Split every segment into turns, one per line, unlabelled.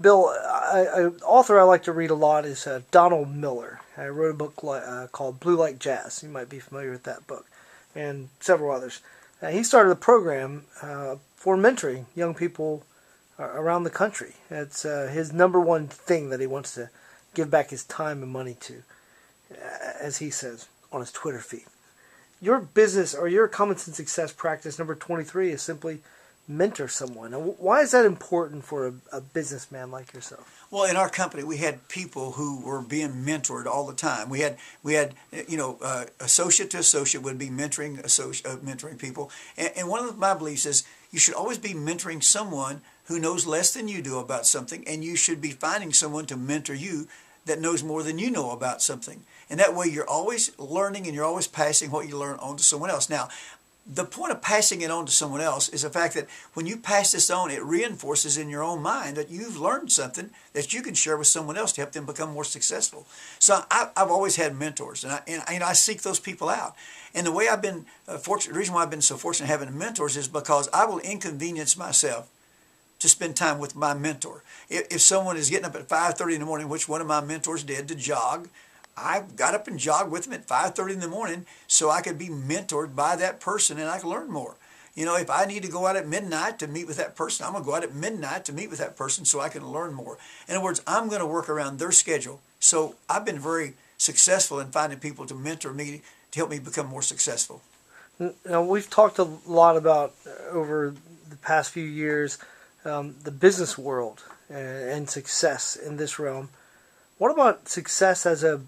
Bill, an author I like to read a lot is Donald Miller. I wrote a book called Blue Like Jazz. You might be familiar with that book, and several others. He started a program for mentoring young people around the country. It's his number one thing that he wants to give back his time and money to, as he says on his Twitter feed. Your business or your Common Sense Success practice number 23 is simply mentor someone. Now, why is that important for a businessman like yourself?
Well, in our company, we had people who were being mentored all the time. We had associate to associate would be mentoring people. And one of my beliefs is you should always be mentoring someone who knows less than you do about something, and you should be finding someone to mentor you that knows more than you know about something. And that way you're always learning and you're always passing what you learn on to someone else. Now, the point of passing it on to someone else is the fact that when you pass this on, it reinforces in your own mind that you've learned something that you can share with someone else to help them become more successful. So I've always had mentors, and I seek those people out. And the way I've been fortunate, the reason why I've been so fortunate having mentors is because I will inconvenience myself to spend time with my mentor. If someone is getting up at 5:30 in the morning, which one of my mentors did, to jog, I got up and jogged with them at 5:30 in the morning so I could be mentored by that person and I could learn more. You know, if I need to go out at midnight to meet with that person, I'm going to go out at midnight to meet with that person so I can learn more. In other words, I'm going to work around their schedule. So I've been very successful in finding people to mentor me to help me become more successful.
Now, we've talked a lot about over the past few years the business world and success in this realm. What about success as a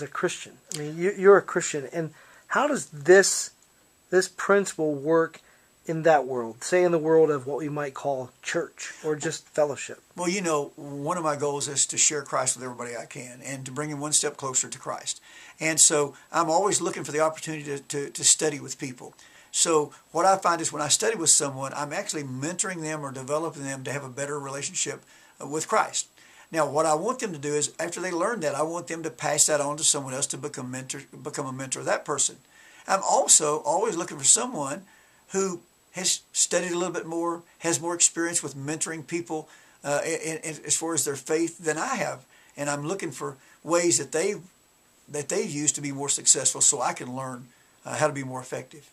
Christian? I mean, you're a Christian, and how does this principle work in that world? Say in the world of what we might call church or just fellowship.
Well, you know, one of my goals is to share Christ with everybody I can and to bring them one step closer to Christ. And so I'm always looking for the opportunity to study with people. So what I find is when I study with someone, I'm actually mentoring them or developing them to have a better relationship with Christ. Now, what I want them to do is, after they learn that, I want them to pass that on to someone else to become a mentor of that person. I'm also always looking for someone who has studied a little bit more, has more experience with mentoring people as far as their faith than I have. And I'm looking for ways that they've used to be more successful so I can learn how to be more effective.